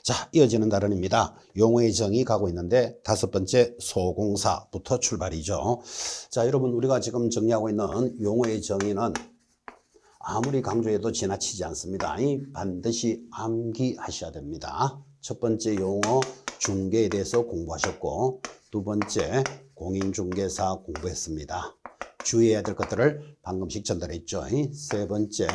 자, 이어지는 단원입니다. 용어의 정의 가고 있는데 다섯 번째 소공사부터 출발이죠. 자, 여러분 우리가 지금 정리하고 있는 용어의 정의는 아무리 강조해도 지나치지 않습니다. 반드시 암기하셔야 됩니다. 첫 번째 용어 중개에 대해서 공부하셨고, 두 번째 공인중개사 공부했습니다. 주의해야 될 것들을 방금씩 전달했죠. 세 번째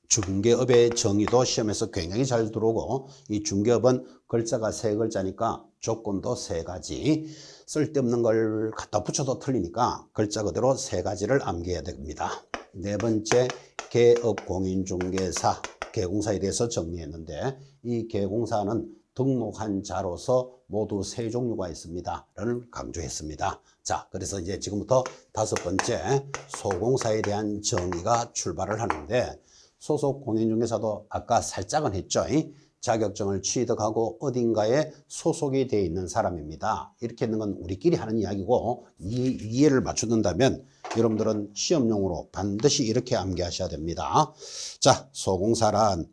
중개업의 정의도 시험에서 굉장히 잘 들어오고, 이 중개업은 글자가 세 글자니까 조건도 세 가지, 쓸데없는 걸 갖다 붙여도 틀리니까 글자 그대로 세 가지를 암기해야 됩니다. 네 번째 개업 공인중개사 개공사에 대해서 정리했는데, 이 개공사는 등록한 자로서 모두 세 종류가 있습니다 를 강조했습니다. 자, 그래서 이제 지금부터 다섯 번째 소공사에 대한 정의가 출발을 하는데, 소속 공인중개사도 아까 살짝은 했죠. 자격증을 취득하고 어딘가에 소속이 되어 있는 사람입니다. 이렇게 있는 건 우리끼리 하는 이야기고, 이해를 맞추는다면 여러분들은 시험용으로 반드시 이렇게 암기하셔야 됩니다. 자, 소공사란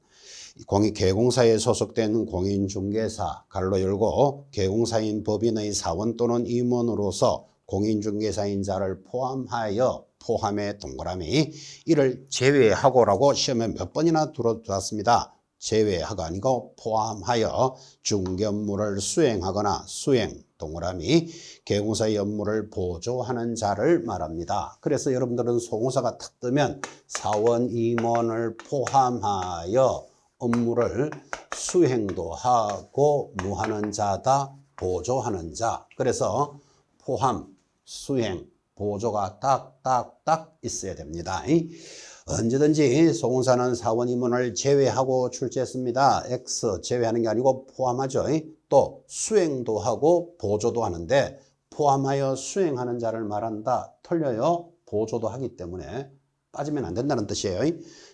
개공사에 소속된 공인중개사 가로 열고 개공사인 법인의 사원 또는 임원으로서 공인중개사인 자를 포함해 동그라미 이를 제외하고라고 시험에 몇 번이나 들어왔습니다. 제외하가 아니고 포함하여 중개 업무를 수행하거나 수행 동그라미 개공사의 업무를 보조하는 자를 말합니다. 그래서 여러분들은 소공사가 탁 뜨면 사원 임원을 포함하여 업무를 수행도 하고 무하는 자다, 보조하는 자. 그래서 포함, 수행, 보조가 딱딱딱 있어야 됩니다. 언제든지 소공사는 사원 임원을 제외하고 출제했습니다. X 제외하는 게 아니고 포함하죠. 또 수행도 하고 보조도 하는데, 포함하여 수행하는 자를 말한다. 틀려요. 보조도 하기 때문에 빠지면 안 된다는 뜻이에요.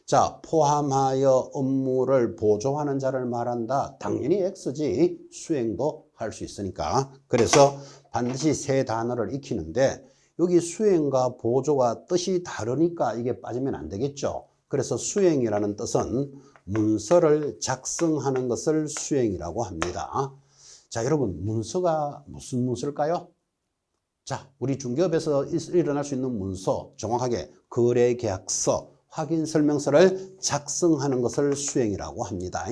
자, 포함하여 업무를 보조하는 자를 말한다. 당연히 X지. 수행도 할 수 있으니까. 그래서 반드시 세 단어를 익히는데, 여기 수행과 보조가 뜻이 다르니까 이게 빠지면 안 되겠죠. 그래서 수행이라는 뜻은 문서를 작성하는 것을 수행이라고 합니다. 자, 여러분 문서가 무슨 문서일까요? 자, 우리 중개업에서 일어날 수 있는 문서, 정확하게 거래계약서, 확인설명서를 작성하는 것을 수행이라고 합니다.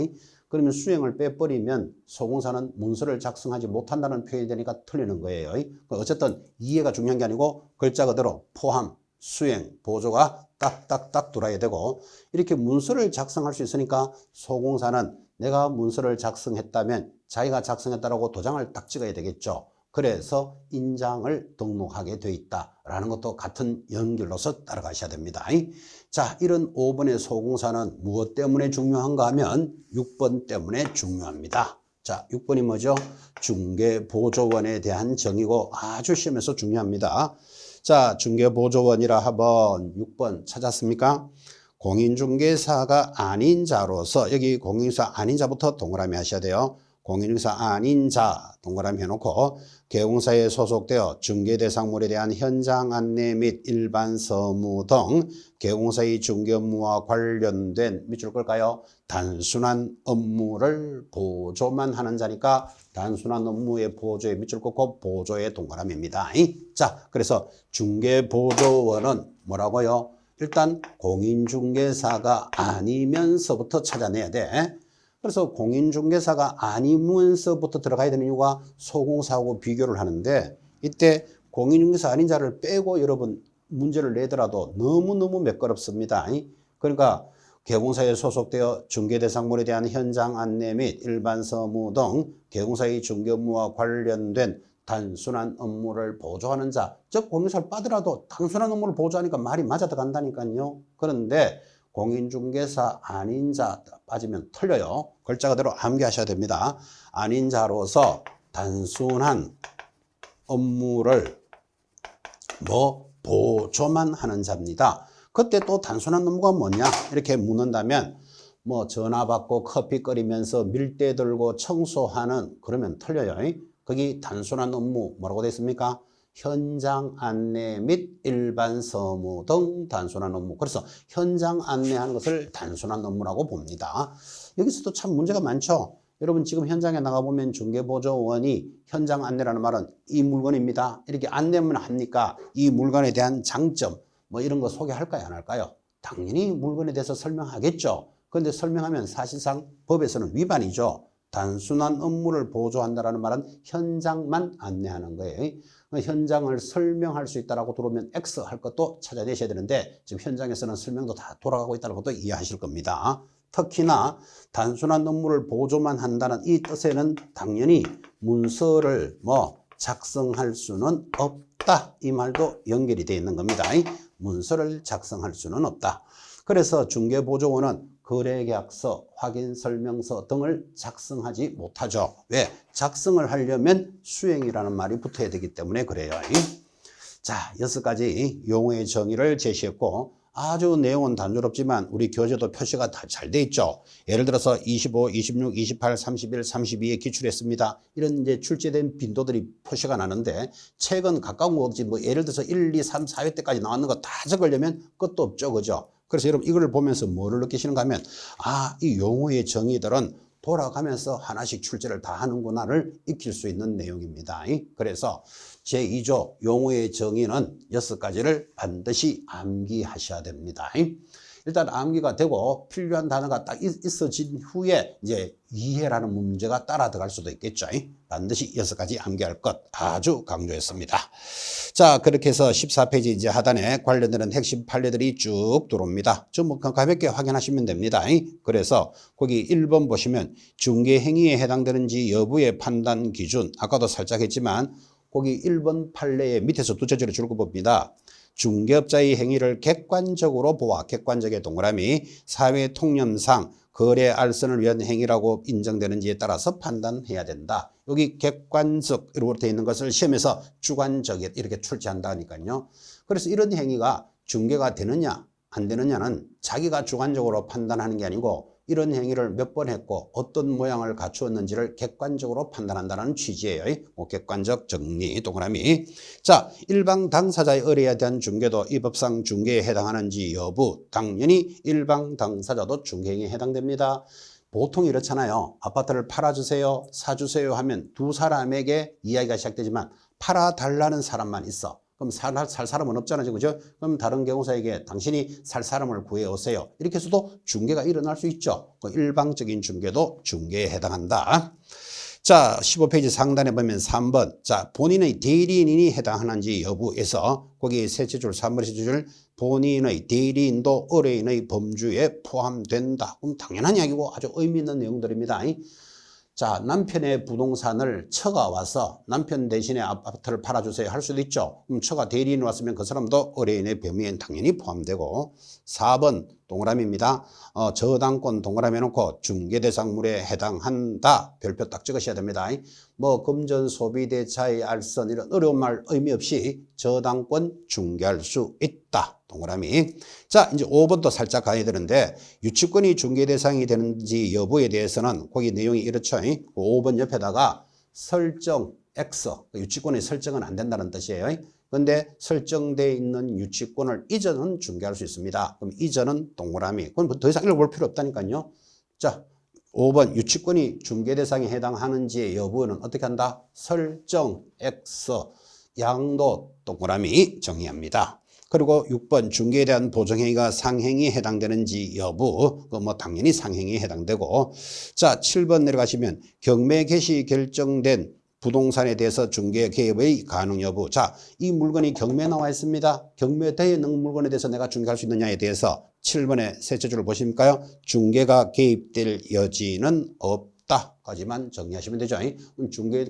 그러면 수행을 빼버리면 소공사는 문서를 작성하지 못한다는 표현이 되니까 틀리는 거예요. 어쨌든 이해가 중요한 게 아니고 글자 그대로 포함, 수행, 보조가 딱딱딱 들어야 되고, 이렇게 문서를 작성할 수 있으니까 소공사는 내가 문서를 작성했다면 자기가 작성했다라고 도장을 딱 찍어야 되겠죠. 그래서 인장을 등록하게 돼 있다라는 것도 같은 연결로서 따라가셔야 됩니다. 자, 이런 5번의 소공사는 무엇 때문에 중요한가 하면 6번 때문에 중요합니다. 자, 6번이 뭐죠? 중개보조원에 대한 정의고 아주 시험에서 중요합니다. 자, 중개보조원이라 하면 6번 찾았습니까? 공인중개사가 아닌 자로서, 여기 공인중개사 아닌 자부터 동그라미 하셔야 돼요. 공인중개사 아닌 자 동그라미 해놓고, 개공사에 소속되어 중개대상물에 대한 현장 안내 및 일반 서무 등 개공사의 중개 업무와 관련된 밑줄 끌까요? 단순한 업무를 보조만 하는 자니까 단순한 업무의 보조에 밑줄 긋고 보조의 동그라미입니다. 자, 그래서 중개보조원은 뭐라고요? 일단 공인중개사가 아니면서부터 찾아내야 돼. 그래서 공인중개사가 아니면서부터 들어가야 되는 이유가 소공사하고 비교를 하는데, 이때 공인중개사 아닌 자를 빼고 여러분 문제를 내더라도 너무너무 매끄럽습니다. 그러니까 개공사에 소속되어 중개대상물에 대한 현장 안내 및 일반 서무 등 개공사의 중개 업무와 관련된 단순한 업무를 보조하는 자, 즉 공인중개사를 빠더라도 단순한 업무를 보조하니까 말이 맞아 들어간다니까요. 그런데 공인중개사 아닌 자 빠지면 틀려요. 글자 그대로 암기하셔야 됩니다. 아닌 자로서 단순한 업무를 보조만 하는 자입니다. 그때 또 단순한 업무가 뭐냐 이렇게 묻는다면, 전화 받고 커피 끓이면서 밀대 들고 청소하는, 그러면 틀려요. 거기 단순한 업무 뭐라고 되어 있습니까? 현장 안내 및 일반 서무 등 단순한 업무. 그래서 현장 안내하는 것을 단순한 업무라고 봅니다. 여기서도 참 문제가 많죠. 여러분 지금 현장에 나가보면 중개보조원이 현장 안내라는 말은 이 물건입니다. 이렇게 안내만 합니까? 이 물건에 대한 장점 뭐 이런 거 소개할까요? 안 할까요? 당연히 물건에 대해서 설명하겠죠. 그런데 설명하면 사실상 법에서는 위반이죠. 단순한 업무를 보조한다는 말은 현장만 안내하는 거예요. 현장을 설명할 수 있다고 들어오면 X 할 것도 찾아내셔야 되는데 지금 현장에서는 설명도 다 돌아가고 있다는 것도 이해하실 겁니다. 특히나 단순한 업무를 보조만 한다는 이 뜻에는 당연히 문서를 작성할 수는 없다. 이 말도 연결이 되어 있는 겁니다. 문서를 작성할 수는 없다. 그래서 중개보조원은 거래계약서, 확인설명서 등을 작성하지 못하죠. 왜? 작성을 하려면 수행이라는 말이 붙어야 되기 때문에 그래요. 자, 6가지 용어의 정의를 제시했고 아주 내용은 단조롭지만 우리 교재도 표시가 다 잘 돼 있죠. 예를 들어서 25, 26, 28, 31, 32에 기출했습니다. 이런 이제 출제된 빈도들이 표시가 나는데 책은 가까운 거 없지 예를 들어서 1, 2, 3, 4회 때까지 나왔는 거 다 적으려면 끝도 없죠. 그죠? 그래서 여러분 이걸 보면서 뭐를 느끼시는가 하면 이 용어의 정의들은 돌아가면서 하나씩 출제를 다 하는구나를 익힐 수 있는 내용입니다. 그래서 제2조 용어의 정의는 6가지를 반드시 암기하셔야 됩니다. 일단 암기가 되고 필요한 단어가 딱 있어진 후에 이제 이해라는 문제가 따라 들어갈 수도 있겠죠. 반드시 6가지 암기할 것 아주 강조했습니다. 자, 그렇게 해서 14페이지 이제 하단에 관련되는 핵심 판례들이 쭉 들어옵니다. 좀 가볍게 확인하시면 됩니다. 그래서 거기 1번 보시면 중개행위에 해당되는지 여부의 판단 기준 아까도 살짝 했지만 거기 1번 판례의 밑에서 두째 줄에 줄 거 봅니다. 중개업자의 행위를 객관적으로 보아 객관적의 동그라미 사회 통념상 거래 알선을 위한 행위라고 인정되는지에 따라서 판단해야 된다. 여기 객관적으로 되어 있는 것을 시험에서 주관적 이렇게 출제한다니까요. 그래서 이런 행위가 중개가 되느냐 안 되느냐는 자기가 주관적으로 판단하는 게 아니고 이런 행위를 몇 번 했고 어떤 모양을 갖추었는지를 객관적으로 판단한다는 취지예요. 객관적 정리 동그라미. 자, 일방 당사자의 의뢰에 대한 중개도 이 법상 중개에 해당하는지 여부 당연히 일방 당사자도 중개행위에 해당됩니다. 보통 이렇잖아요. 아파트를 팔아주세요 사주세요 하면 두 사람에게 이야기가 시작되지만 팔아달라는 사람만 있어. 그럼 살 사람은 없잖아요. 그죠? 그럼 다른 경우사에게 당신이 살 사람을 구해오세요. 이렇게 해서도 중개가 일어날 수 있죠. 일방적인 중개도 중개에 해당한다. 자, 15페이지 상단에 보면 3번. 자, 본인의 대리인이 해당하는지 여부에서 거기 셋째 줄, 3번의 셋째 줄 본인의 대리인도 의뢰인의 범주에 포함된다. 그럼 당연한 이야기고 아주 의미 있는 내용들입니다. 자, 남편의 부동산을 처가 와서 남편 대신에 아파트를 팔아주세요 할 수도 있죠. 그럼 처가 대리인이 왔으면 그 사람도 의뢰인의 범위에 당연히 포함되고 4번 동그라미입니다. 저당권 동그라미 해놓고 중개대상물에 해당한다. 별표 딱 찍으셔야 됩니다. 금전 소비대차의 알선 이런 어려운 말 의미 없이 저당권 중개할 수 있다. 동그라미. 자, 이제 5번도 살짝 가야 되는데 유치권이 중개 대상이 되는지 여부에 대해서는 거기 내용이 이렇죠. 5번 옆에다가 설정 X, 유치권의 설정은 안 된다는 뜻이에요. 그런데 설정되어 있는 유치권을 이전은 중개할 수 있습니다. 그럼 이전은 동그라미. 그럼 더 이상 읽어볼 필요 없다니까요. 자, 5번 유치권이 중개 대상에 해당하는지의 여부는 어떻게 한다? 설정 X, 양도 동그라미 정의합니다. 그리고 6번 중개에 대한 보정행위가 상행위에 해당되는지 여부 당연히 상행위에 해당되고 자 7번 내려가시면 경매 개시 결정된 부동산에 대해서 중개 개입의 가능 여부. 자, 이 물건이 경매에 나와 있습니다. 경매되어 있는 물건에 대해서 내가 중개할 수 있느냐에 대해서 7번의 셋째 줄을 보십니까요? 중개가 개입될 여지는 없다. 까지만 정리하시면 되죠.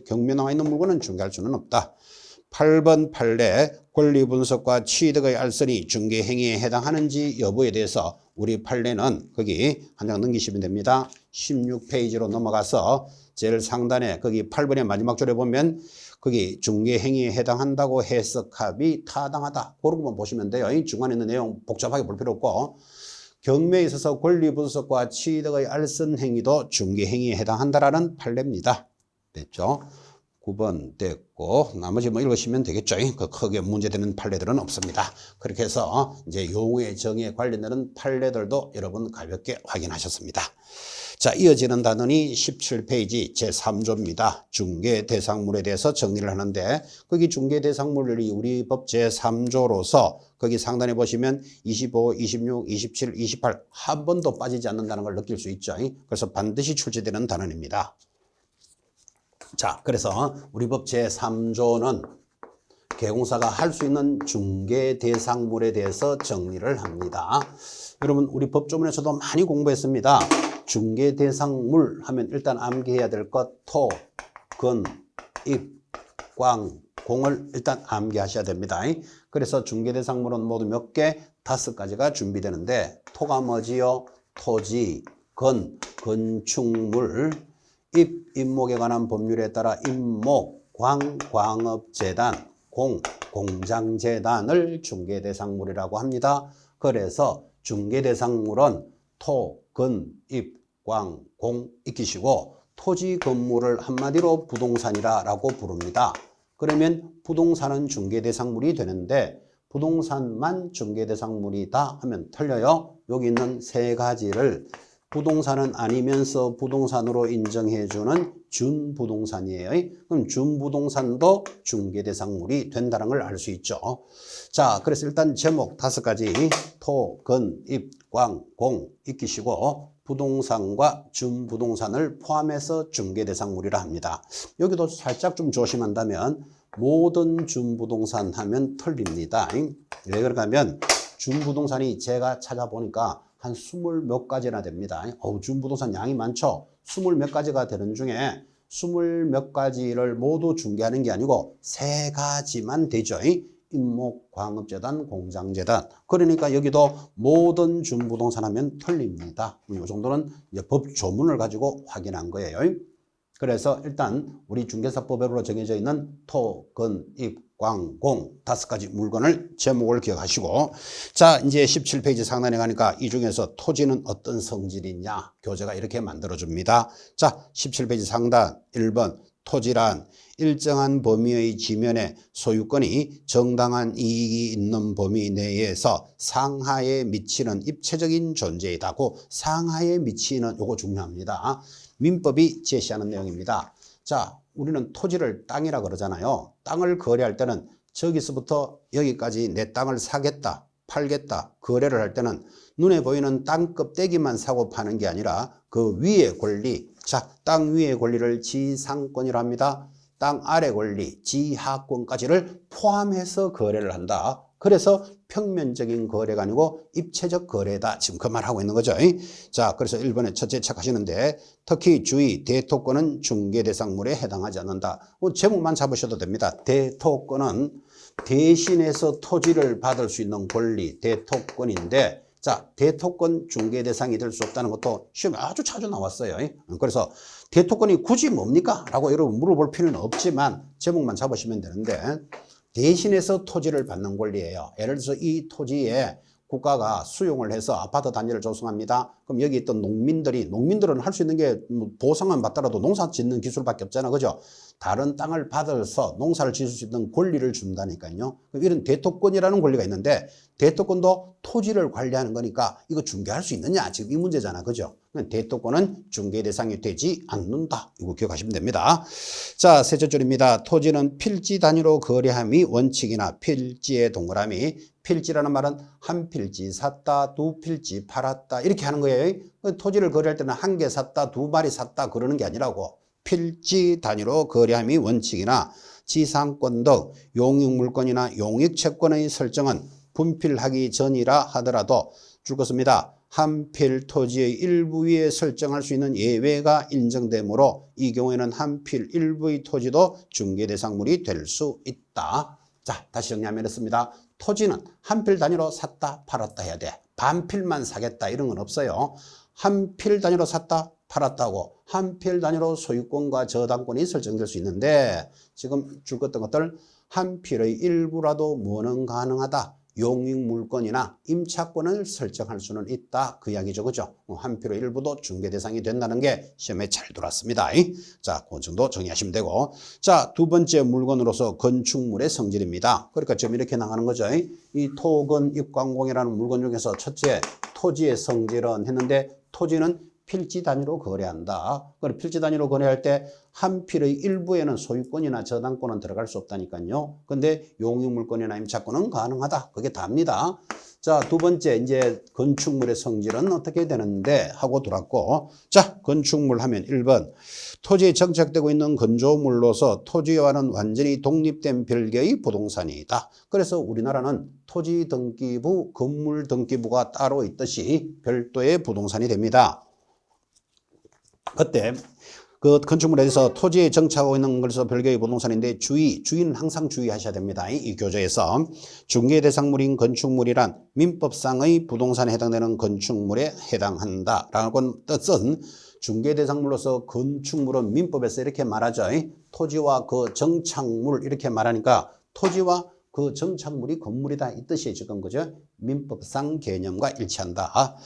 경매에 나와 있는 물건은 중개할 수는 없다. 8번 판례 권리분석과 취득의 알선이 중개행위에 해당하는지 여부에 대해서 우리 판례는 거기 한 장 넘기시면 됩니다. 16페이지로 넘어가서 제일 상단에 거기 8번의 마지막 줄에 보면 거기 중개행위에 해당한다고 해석합이 타당하다. 그런 것만 보시면 돼요. 이 중간에 있는 내용 복잡하게 볼 필요 없고 경매에 있어서 권리분석과 취득의 알선 행위도 중개행위에 해당한다라는 판례입니다. 됐죠? 9번 됐고 나머지 뭐 읽으시면 되겠죠. 그 크게 문제되는 판례들은 없습니다. 그렇게 해서 이제 용어의 정의에 관련되는 판례들도 여러분 가볍게 확인하셨습니다. 자, 이어지는 단원이 17페이지 제3조입니다. 중개대상물에 대해서 정리를 하는데 거기 중개대상물이 우리 법 제3조로서 거기 상단에 보시면 25, 26, 27, 28 한 번도 빠지지 않는다는 걸 느낄 수 있죠. 그래서 반드시 출제되는 단원입니다. 자, 그래서 우리 법 제3조는 개공사가 할 수 있는 중개대상물에 대해서 정리를 합니다. 여러분 우리 법조문에서도 많이 공부했습니다. 중개대상물 하면 일단 암기해야 될 것 토, 근, 입, 광, 공을 일단 암기하셔야 됩니다. 그래서 중개대상물은 모두 몇 개? 5가지가 준비되는데 토가 뭐지요? 토지, 근, 건축물, 입, 입목에 관한 법률에 따라 입목, 광, 광업재단, 공, 공장재단을 중개대상물이라고 합니다. 그래서 중개대상물은 토, 근, 입, 광, 공 익히시고 토지 건물을 한마디로 부동산이라고 부릅니다. 그러면 부동산은 중개대상물이 되는데 부동산만 중개대상물이다 하면 틀려요. 여기 있는 3가지를 부동산은 아니면서 부동산으로 인정해주는 준부동산이에요. 그럼 준부동산도 중개대상물이 된다는 걸 알 수 있죠. 자, 그래서 일단 제목 5가지 토, 근, 입, 광, 공 익히시고 부동산과 준부동산을 포함해서 중개대상물이라 합니다. 여기도 살짝 좀 조심한다면 모든 준부동산 하면 틀립니다. 왜 그런가 하면 준부동산이 제가 찾아보니까 한 20몇 가지나 됩니다. 준부동산 양이 많죠. 20몇 가지가 되는 중에 20몇 가지를 모두 중개하는 게 아니고 3가지만 되죠. 입목, 광업재단, 공장재단. 그러니까 여기도 모든 준부동산 하면 틀립니다. 이 정도는 이제 법 조문을 가지고 확인한 거예요. 그래서 일단 우리 중개사법으로 정해져 있는 토, 근, 입, 광, 공 5가지 물건을 제목을 기억하시고 자 이제 17페이지 상단에 가니까 이 중에서 토지는 어떤 성질이냐 교재가 이렇게 만들어줍니다. 자 17페이지 상단 1번 토지란 일정한 범위의 지면에 소유권이 정당한 이익이 있는 범위 내에서 상하에 미치는 입체적인 존재이다고 상하에 미치는 요거 중요합니다. 민법이 제시하는 내용입니다. 자, 우리는 토지를 땅이라 그러잖아요. 땅을 거래할 때는 저기서부터 여기까지 내 땅을 사겠다, 팔겠다, 거래를 할 때는 눈에 보이는 땅 껍데기만 사고 파는 게 아니라 그 위의 권리, 자, 땅 위의 권리를 지상권이라 합니다. 땅 아래 권리, 지하권까지를 포함해서 거래를 한다. 그래서 평면적인 거래가 아니고 입체적 거래다. 지금 그 말하고 있는 거죠. 자, 그래서 1번에 첫째 착하시는데 특히 주의, 대토권은 중개대상물에 해당하지 않는다. 제목만 잡으셔도 됩니다. 대토권은 대신해서 토지를 받을 수 있는 권리, 대토권인데 자, 대토권 중개대상이 될 수 없다는 것도 시험에 아주 자주 나왔어요. 그래서 대토권이 굳이 뭡니까? 라고 여러분 물어볼 필요는 없지만 제목만 잡으시면 되는데 대신해서 토지를 받는 권리예요. 예를 들어서 이 토지에 국가가 수용을 해서 아파트 단지를 조성합니다. 그럼 여기 있던 농민들은 할 수 있는 게 보상만 받더라도 농사 짓는 기술밖에 없잖아. 그죠? 다른 땅을 받아서 농사를 지을 수 있는 권리를 준다니까요. 이런 대토권이라는 권리가 있는데 대토권도 토지를 관리하는 거니까 이거 중개할 수 있느냐? 지금 이 문제잖아. 그죠? 대토권은 중개 대상이 되지 않는다. 이거 기억하시면 됩니다. 자, 셋째 줄입니다. 토지는 필지 단위로 거래함이 원칙이나 필지의 동그라미. 필지라는 말은 한 필지 샀다, 2필지 팔았다 이렇게 하는 거예요. 토지를 거래할 때는 1개 샀다, 2마리 샀다 그러는 게 아니라고 필지 단위로 거래함이 원칙이나 지상권 등 용익물권이나 용익채권의 설정은 분필하기 전이라 하더라도 줄 것입니다. 한 필 토지의 일부 위에 설정할 수 있는 예외가 인정되므로 이 경우에는 한 필 일부의 토지도 중개대상물이 될 수 있다. 자, 다시 정리하면 이렇습니다. 토지는 한 필 단위로 샀다 팔았다 해야 돼. 반필만 사겠다 이런 건 없어요. 한 필 단위로 샀다 팔았다고 한 필 단위로 소유권과 저당권이 설정될 수 있는데 지금 줄 것던 것들 한 필의 일부라도 뭐는 가능하다. 용익물권이나 임차권을 설정할 수는 있다. 그 이야기죠. 그죠? 한 필요 일부도 중개 대상이 된다는 게 시험에 잘 들어왔습니다. 자, 그 정도 정리하시면 되고. 자, 두 번째 물건으로서 건축물의 성질입니다. 그러니까 지금 이렇게 나가는 거죠. 이 토건 입광공이라는 물건 중에서 첫째, 토지의 성질은 했는데 토지는 필지 단위로 거래한다. 그럼 필지 단위로 거래할 때 한 필의 일부에는 소유권이나 저당권은 들어갈 수 없다니까요. 근데 용익물권이나 임차권은 가능하다. 그게 답니다. 자, 두 번째 이제 건축물의 성질은 어떻게 되는데 하고 들어왔고, 자, 건축물 하면 1번 토지에 정착되고 있는 건조물로서 토지와는 완전히 독립된 별개의 부동산이다. 그래서 우리나라는 토지 등기부, 건물 등기부가 따로 있듯이 별도의 부동산이 됩니다. 그때 그 건축물에 대해서 토지에 정착하고 있는 것에서 별개의 부동산인데 주의는 항상 주의하셔야 됩니다. 이 교재에서 중개 대상물인 건축물이란 민법상의 부동산에 해당되는 건축물에 해당한다라는 뜻은 중개 대상물로서 건축물은 민법에서 이렇게 말하죠. 토지와 그 정착물 이렇게 말하니까 토지와 그 정착물이 건물이다 이 뜻이에요. 지금 그죠? 민법상 개념과 일치한다.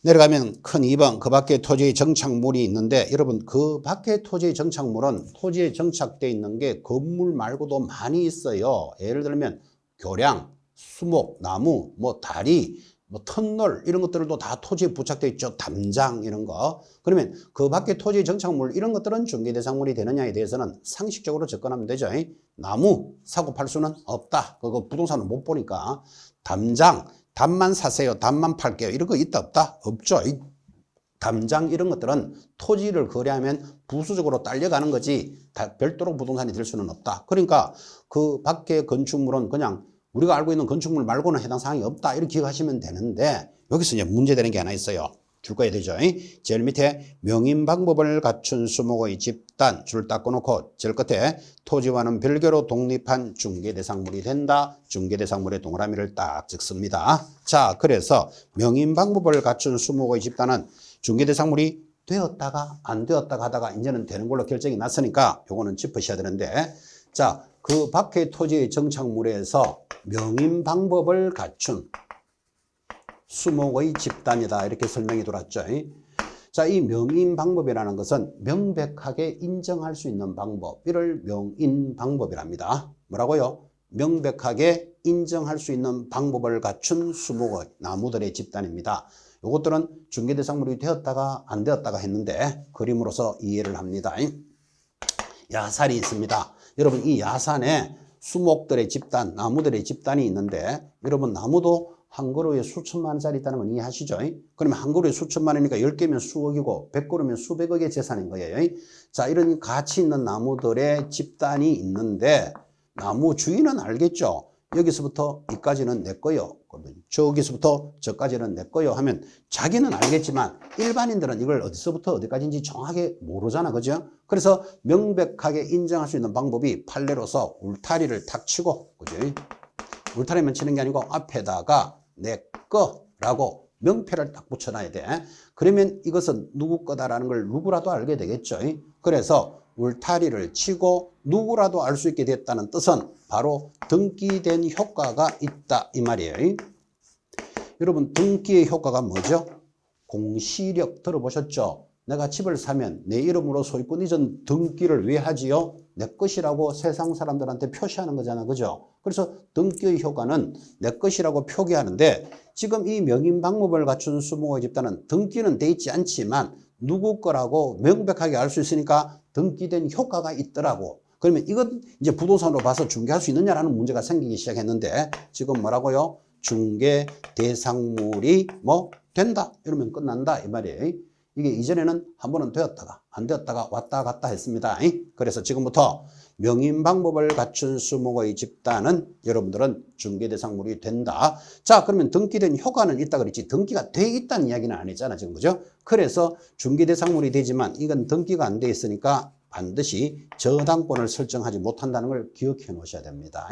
내려가면 큰 2번 그 밖에 토지의 정착물이 있는데 여러분 그 밖에 토지의 정착물은 토지에 정착되어 있는 게 건물 말고도 많이 있어요. 예를 들면 교량, 수목, 나무, 뭐 다리, 뭐 터널 이런 것들도 다 토지에 부착되어 있죠. 담장 이런 거. 그러면 그 밖에 토지의 정착물 이런 것들은 중개대상물이 되느냐에 대해서는 상식적으로 접근하면 되죠. 나무 사고 팔 수는 없다. 그거 부동산을 못 보니까. 담장 담만 사세요. 담만 팔게요. 이런 거 있다 없다? 없죠. 담장 이런 것들은 토지를 거래하면 부수적으로 딸려가는 거지 별도로 부동산이 될 수는 없다. 그러니까 그 밖에 건축물은 그냥 우리가 알고 있는 건축물 말고는 해당 사항이 없다. 이렇게 기억하시면 되는데 여기서 이제 문제되는 게 하나 있어요. 줄 거야 되죠. 제일 밑에 명인 방법을 갖춘 수목의 집단 줄 닦아놓고 제일 끝에 토지와는 별개로 독립한 중개대상물이 된다. 중개대상물의 동그라미를 딱 찍습니다. 자, 그래서 명인 방법을 갖춘 수목의 집단은 중개대상물이 되었다가 안 되었다가 하다가 이제는 되는 걸로 결정이 났으니까 요거는 짚으셔야 되는데 자, 그 밖의 토지의 정착물에서 명인 방법을 갖춘 수목의 집단이다. 이렇게 설명이 돌았죠. 자, 이 명인 방법이라는 것은 명백하게 인정할 수 있는 방법. 이를 명인 방법이랍니다. 뭐라고요? 명백하게 인정할 수 있는 방법을 갖춘 수목의 나무들의 집단입니다. 이것들은 중개대상물이 되었다가 안 되었다가 했는데 그림으로서 이해를 합니다. 야산이 있습니다. 여러분 이 야산에 수목들의 집단, 나무들의 집단이 있는데 여러분 나무도 한 그루에 수천만 원짜리 있다는 건 이해하시죠? 그러면 한 그루에 수천만 원이니까 10개면 수억이고 100그루면 수백억의 재산인 거예요. 자, 이런 가치 있는 나무들의 집단이 있는데 나무 주인은 알겠죠? 여기서부터 여기까지는 내 거요. 저기서부터 저까지는 내 거요 하면 자기는 알겠지만 일반인들은 이걸 어디서부터 어디까지인지 정확하게 모르잖아. 그죠? 그래서 명백하게 인정할 수 있는 방법이 판례로서 울타리를 탁 치고, 그죠? 울타리만 치는 게 아니고 앞에다가 내 거라고 명패를 딱 붙여놔야 돼. 그러면 이것은 누구 거다라는 걸 누구라도 알게 되겠죠. 그래서 울타리를 치고 누구라도 알 수 있게 됐다는 뜻은 바로 등기된 효과가 있다 이 말이에요. 여러분 등기의 효과가 뭐죠? 공시력 들어보셨죠? 내가 집을 사면 내 이름으로 소유권 이전 등기를 왜 하지요? 내 것이라고 세상 사람들한테 표시하는 거잖아. 그죠? 그래서 등기의 효과는 내 것이라고 표기하는데 지금 이 명인 방법을 갖춘 수목의 집단은 등기는 돼 있지 않지만 누구 거라고 명백하게 알 수 있으니까 등기된 효과가 있더라고. 그러면 이건 이제 부동산으로 봐서 중개할 수 있느냐라는 문제가 생기기 시작했는데 지금 뭐라고요? 중개 대상물이 뭐 된다 이러면 끝난다 이 말이에요. 이게 이전에는 한 번은 되었다가 안 되었다가 왔다 갔다 했습니다. 그래서 지금부터 명인 방법을 갖춘 수목의 집단은 여러분들은 중개대상물이 된다. 자, 그러면 등기된 효과는 있다 그랬지 등기가 돼 있다는 이야기는 안 했잖아 지금. 그죠? 그래서 중개대상물이 되지만 이건 등기가 안 돼 있으니까 반드시 저당권을 설정하지 못한다는 걸 기억해 놓으셔야 됩니다.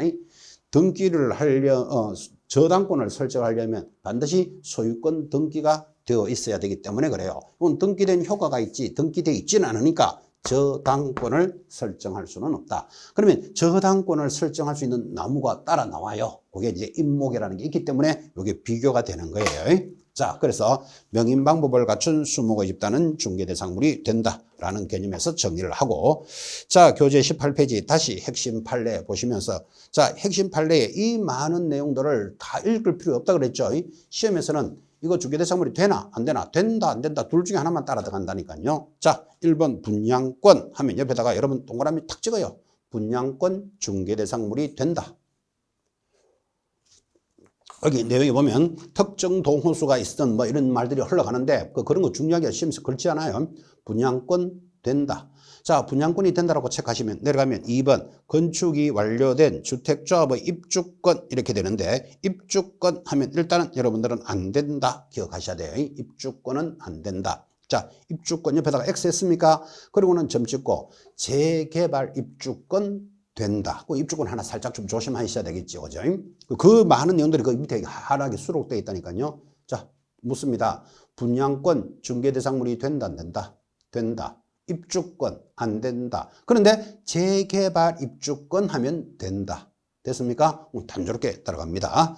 등기를 저당권을 설정하려면 반드시 소유권 등기가 되어 있어야 되기 때문에 그래요. 등기된 효과가 있지 등기되어 있지는 않으니까 저당권을 설정할 수는 없다. 그러면 저당권을 설정할 수 있는 나무가 따라 나와요. 그게 이제 임목이라는 게 있기 때문에 이게 비교가 되는 거예요. 자, 그래서 명인 방법을 갖춘 수목의 집단은 중개대상물이 된다라는 개념에서 정리를 하고, 자, 교재 18페이지 다시 핵심 판례 보시면서, 자, 핵심 판례에 이 많은 내용들을 다 읽을 필요 없다 그랬죠. 시험에서는 이거 중개대상물이 되나 안 되나, 된다 안 된다 둘 중에 하나만 따라 들어간다니까요. 자, 1번 분양권 하면 옆에다가 여러분 동그라미 탁 찍어요. 분양권 중개대상물이 된다. 여기 내용에 보면 특정 동호수가 있었던 뭐 이런 말들이 흘러가는데 그런 거 중요하게 시험에서 걸지 않아요. 분양권 된다. 자, 분양권이 된다라고 체크하시면 내려가면 2번 건축이 완료된 주택조합의 입주권 이렇게 되는데, 입주권 하면 일단은 여러분들은 안 된다 기억하셔야 돼요. 입주권은 안 된다. 자, 입주권 옆에다가 X 했습니까? 그리고는 점 찍고 재개발 입주권 된다. 그 입주권 하나 살짝 좀 조심하셔야 되겠죠. 그죠? 그 많은 내용들이 그 밑에 하나하나 수록되어 있다니까요. 자, 묻습니다. 분양권 중개대상물이 된다, 안 된다? 된다. 입주권 안 된다. 그런데 재개발 입주권 하면 된다. 됐습니까? 단조롭게 따라갑니다.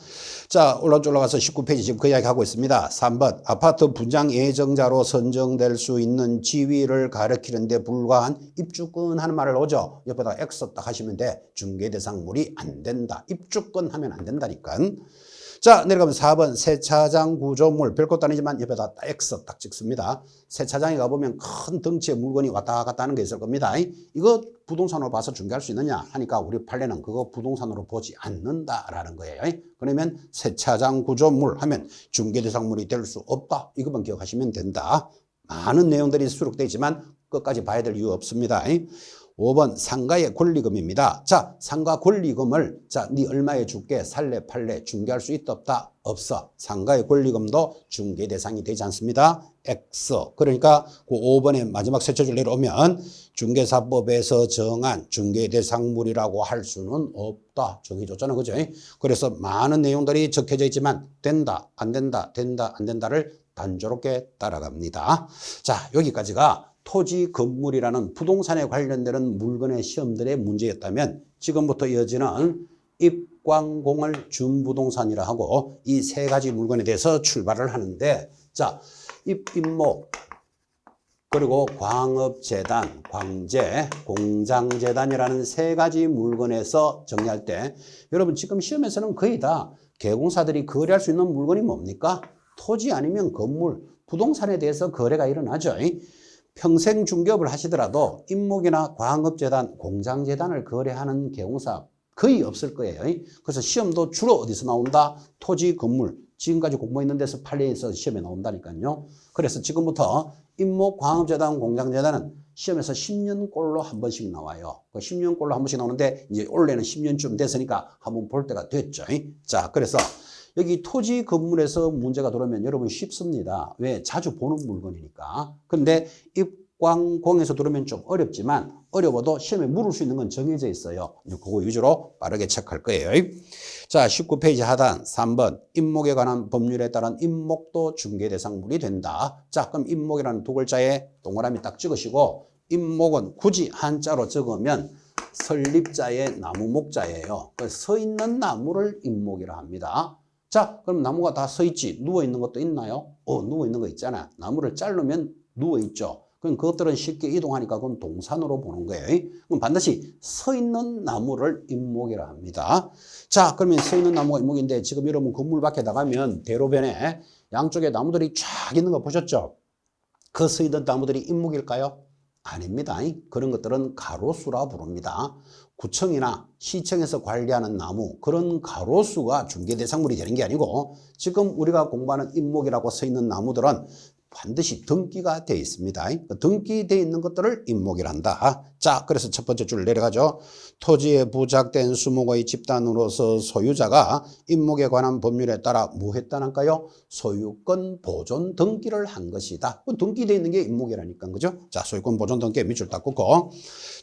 자, 올라가서 19페이지 지금 그 이야기 하고 있습니다. 3번 아파트 분양 예정자로 선정될 수 있는 지위를 가리키는 데 불과한 입주권 하는 말을 오죠. 옆에다 X 딱 하시면 돼. 중개대상물이 안 된다. 입주권 하면 안 된다니까. 자, 내려가면 4번 세차장 구조물 별것도 아니지만 옆에다 X 딱 찍습니다. 세차장에 가보면 큰 덩치의 물건이 왔다 갔다 하는 게 있을 겁니다. 이거 부동산으로 봐서 중개할 수 있느냐 하니까 우리 판례는 그거 부동산으로 보지 않는다라는 거예요. 그러면 세차장 구조물 하면 중개대상물이 될 수 없다. 이것만 기억하시면 된다. 많은 내용들이 수록되어 있지만 끝까지 봐야 될 이유 없습니다. 5번 상가의 권리금입니다. 자, 상가 권리금을 자, 네 얼마에 줄게 살래 팔래 중개할 수 있다 없다? 없어. 상가의 권리금도 중개 대상이 되지 않습니다. X. 그러니까 그 5번의 마지막 세 줄을 내려오면 중개사법에서 정한 중개 대상물이라고 할 수는 없다. 정해줬잖아. 그죠? 그래서 많은 내용들이 적혀져 있지만 된다, 안 된다, 된다, 안 된다를 단조롭게 따라갑니다. 자, 여기까지가 토지, 건물이라는 부동산에 관련되는 물건의 시험들의 문제였다면 지금부터 이어지는 입광공을 준부동산이라 하고 이 세 가지 물건에 대해서 출발을 하는데, 자, 입목 그리고 광업재단, 광재, 공장재단이라는 세 가지 물건에서 정리할 때 여러분 지금 시험에서는 거의 다 개공사들이 거래할 수 있는 물건이 뭡니까? 토지 아니면 건물, 부동산에 대해서 거래가 일어나죠. 평생 중개업을 하시더라도 입목이나 광업재단, 공장재단을 거래하는 개공사 거의 없을 거예요. 그래서 시험도 주로 어디서 나온다? 토지, 건물. 지금까지 공부했는 데서 판례에서 시험에 나온다니까요. 그래서 지금부터 입목, 광업재단, 공장재단은 시험에서 10년꼴로 한 번씩 나와요. 그 10년꼴로 한 번씩 나오는데 이제 올해는 10년쯤 됐으니까 한번 볼 때가 됐죠. 자, 그래서 여기 토지 건물에서 문제가 들어오면 여러분 쉽습니다. 왜? 자주 보는 물건이니까. 그런데 입광공에서 들어오면 좀 어렵지만 어려워도 시험에 물을 수 있는 건 정해져 있어요. 그거 위주로 빠르게 체크할 거예요. 자, 19페이지 하단 3번 입목에 관한 법률에 따른 입목도 중개대상물이 된다. 자, 그럼 입목이라는 두 글자에 동그라미 딱 찍으시고 입목은 굳이 한자로 적으면 설립자의 나무 목자예요. 서 있는 나무를 입목이라 합니다. 자, 그럼 나무가 다 서 있지. 누워 있는 것도 있나요? 누워 있는 거 있잖아요. 나무를 자르면 누워 있죠. 그럼 그것들은 쉽게 이동하니까 그건 동산으로 보는 거예요. 그럼 반드시 서 있는 나무를 입목이라 합니다. 자, 그러면 서 있는 나무가 입목인데 지금 여러분 건물 밖에 나가면 대로변에 양쪽에 나무들이 쫙 있는 거 보셨죠? 그 서 있는 나무들이 입목일까요? 아닙니다. 그런 것들은 가로수라 부릅니다. 구청이나 시청에서 관리하는 나무, 그런 가로수가 중개대상물이 되는 게 아니고 지금 우리가 공부하는 입목이라고 서 있는 나무들은 반드시 등기가 되어 있습니다. 등기되어 있는 것들을 입목이란다. 자, 그래서 첫 번째 줄 내려가죠. 토지에 부착된 수목의 집단으로서 소유자가 입목에 관한 법률에 따라 뭐 했다는가요? 소유권 보존 등기를 한 것이다. 등기되어 있는 게 입목이라니까, 그죠? 자, 소유권 보존 등기에 밑줄 딱 긋고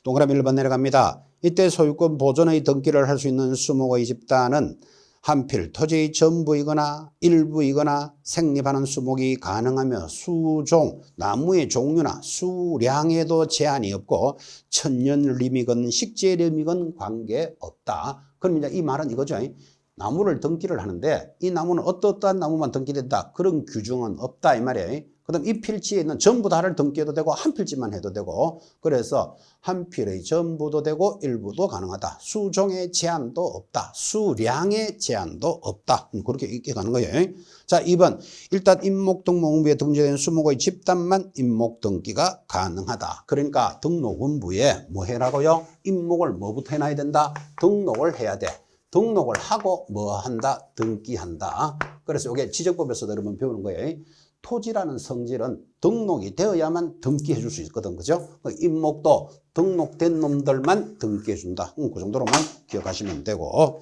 동그라미 1번 내려갑니다. 이때 소유권 보존의 등기를 할 수 있는 수목의 집단은 한필 토지의 전부이거나 일부이거나 생립하는 수목이 가능하며 수종, 나무의 종류나 수량에도 제한이 없고 천년림이건 식재림이건 관계없다. 그럼 이제 이 말은 이거죠. 나무를 등기를 하는데 이 나무는 어떠한 나무만 등기된다. 그런 규정은 없다 이 말이에요. 그 다음 이 필지에 있는 전부 다를 등기해도 되고 한 필지만 해도 되고 그래서 한 필의 전부도 되고 일부도 가능하다. 수종의 제한도 없다. 수량의 제한도 없다. 그렇게 읽게 가는 거예요. 자 2번 일단 임목등록원부에 등재된 수목의 집단만 임목등기가 가능하다. 그러니까 등록원부에 뭐 해라고요? 임목을 뭐부터 해놔야 된다? 등록을 해야 돼. 등록을 하고 뭐 한다? 등기한다. 그래서 이게 지적법에서도 여러분 배우는 거예요. 토지라는 성질은 등록이 되어야만 등기해 줄 수 있거든. 그죠? 임목도 등록된 놈들만 등기해 준다. 그 정도로만 기억하시면 되고.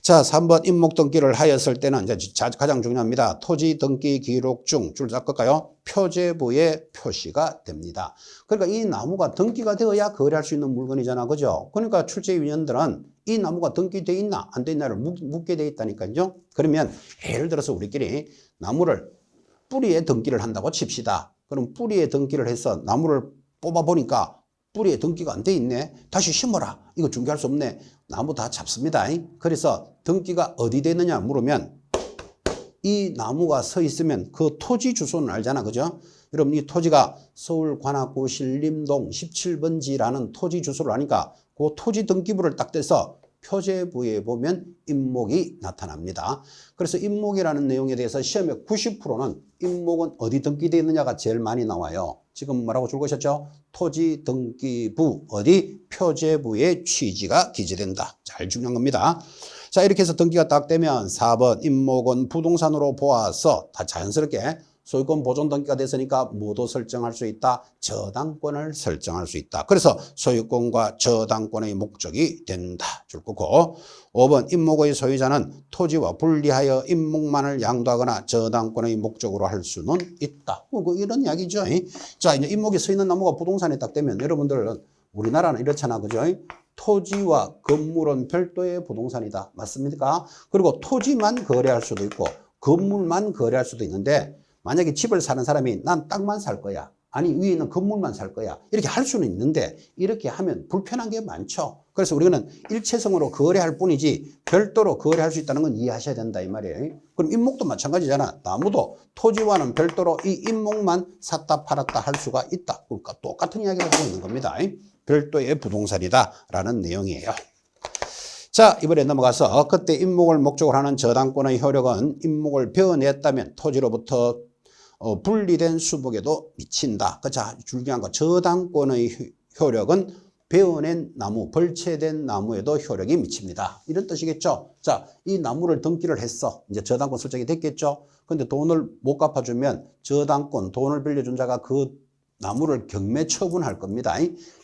자, 3번 임목 등기를 하였을 때는 이제 가장 중요합니다. 토지 등기 기록 중 줄 닦을까요? 표제부에 표시가 됩니다. 그러니까 이 나무가 등기가 되어야 거래할 수 있는 물건이잖아. 그죠? 그러니까 출제위원들은 이 나무가 등기돼 있나 안 돼 있나를 묻게 돼 있다니까요. 그러면 예를 들어서 우리끼리 나무를 뿌리에 등기를 한다고 칩시다. 그럼 뿌리에 등기를 해서 나무를 뽑아보니까 뿌리에 등기가 안 돼 있네. 다시 심어라. 이거 중개할 수 없네. 나무 다 잡습니다. 그래서 등기가 어디 돼 있느냐 물으면 이 나무가 서 있으면 그 토지 주소는 알잖아. 그죠? 여러분 이 토지가 서울 관악구 신림동 17번지라는 토지 주소를 아니까 그 토지 등기부를 딱 떼서 표제부에 보면 임목이 나타납니다. 그래서 임목이라는 내용에 대해서 시험의 90%는 임목은 어디 등기되어 있느냐가 제일 많이 나와요. 지금 뭐라고 줄 것이었죠? 토지 등기부 어디? 표제부의 취지가 기재된다. 잘 중요한 겁니다. 자 이렇게 해서 등기가 딱 되면 4번 임목은 부동산으로 보아서 다 자연스럽게 소유권 보존 등기가 됐으니까 뭐도 설정할 수 있다. 저당권을 설정할 수 있다. 그래서 소유권과 저당권의 목적이 된다. 줄 거고 5번 임목의 소유자는 토지와 분리하여 임목만을 양도하거나 저당권의 목적으로 할 수는 있다. 이런 이야기죠. 자 이제 임목이 서 있는 나무가 부동산에 딱 되면 여러분들은 우리나라는 이렇잖아. 그죠? 토지와 건물은 별도의 부동산이다. 맞습니까? 그리고 토지만 거래할 수도 있고 건물만 거래할 수도 있는데 만약에 집을 사는 사람이 난 땅만 살 거야. 아니 위에 있는 건물만 살 거야. 이렇게 할 수는 있는데 이렇게 하면 불편한 게 많죠. 그래서 우리는 일체성으로 거래할 뿐이지 별도로 거래할 수 있다는 건 이해하셔야 된다 이 말이에요. 그럼 임목도 마찬가지잖아. 나무도 토지와는 별도로 이 임목만 샀다 팔았다 할 수가 있다. 그러니까 똑같은 이야기를 하고 있는 겁니다. 별도의 부동산이다 라는 내용이에요. 자 이번에 넘어가서 그때 임목을 목적으로 하는 저당권의 효력은 임목을 베어냈다면 토지로부터 분리된 수목에도 미친다. 자 중요한 거 저당권의 효력은 베어낸 나무, 벌채된 나무에도 효력이 미칩니다. 이런 뜻이겠죠. 자, 이 나무를 등기를 했어. 이제 저당권 설정이 됐겠죠. 근데 돈을 못 갚아주면 저당권, 돈을 빌려준 자가 그 나무를 경매 처분할 겁니다.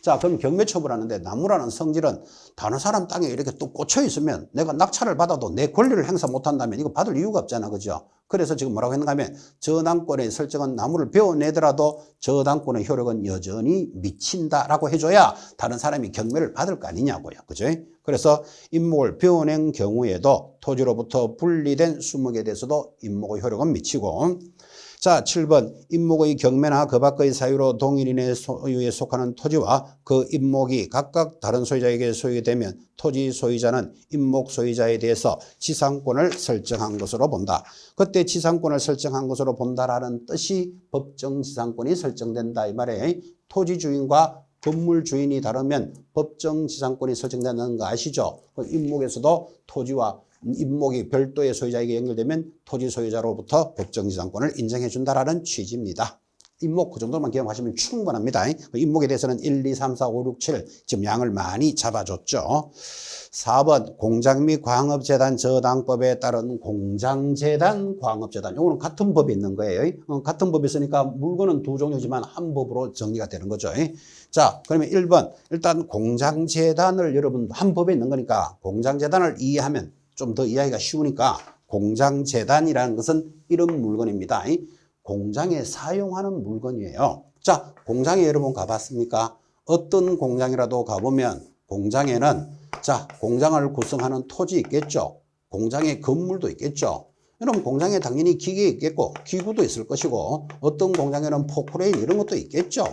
자, 그럼 경매 처분하는데 나무라는 성질은 다른 사람 땅에 이렇게 또 꽂혀 있으면 내가 낙찰을 받아도 내 권리를 행사 못 한다면 이거 받을 이유가 없잖아. 그죠? 그래서 지금 뭐라고 했는가 하면 저당권의 설정은 나무를 베어내더라도 저당권의 효력은 여전히 미친다라고 해줘야 다른 사람이 경매를 받을 거 아니냐고요. 그죠? 그래서 임목을 베어낸 경우에도 토지로부터 분리된 수목에 대해서도 임목의 효력은 미치고 자, 7번 임목의 경매나 그 밖의 사유로 동일인의 소유에 속하는 토지와 그 임목이 각각 다른 소유자에게 소유되면 토지 소유자는 임목 소유자에 대해서 지상권을 설정한 것으로 본다. 그때 지상권을 설정한 것으로 본다라는 뜻이 법정 지상권이 설정된다 이 말이에요. 토지 주인과 건물 주인이 다르면 법정 지상권이 설정된다는 거 아시죠? 임목에서도 토지와 임목이 별도의 소유자에게 연결되면 토지 소유자로부터 법정 지상권을 인정해 준다라는 취지입니다. 임목 그 정도만 기억하시면 충분합니다. 임목에 대해서는 1, 2, 3, 4, 5, 6, 7 지금 양을 많이 잡아줬죠. 4번 공장 및 광업재단 저당법에 따른 공장재단, 광업재단 이거는 같은 법에 있는 거예요. 같은 법이 있으니까 물건은 두 종류지만 한 법으로 정리가 되는 거죠. 자 그러면 1번 일단 공장재단을 여러분 한 법에 있는 거니까 공장재단을 이해하면 좀 더 이해하기가 쉬우니까 공장재단이라는 것은 이런 물건입니다. 공장에 사용하는 물건이에요. 자, 공장에 여러분 가봤습니까? 어떤 공장이라도 가보면 공장에는 자, 공장을 구성하는 토지 있겠죠. 공장에 건물도 있겠죠. 여러분 공장에 당연히 기계 있겠고 기구도 있을 것이고 어떤 공장에는 포크레인 이런 것도 있겠죠.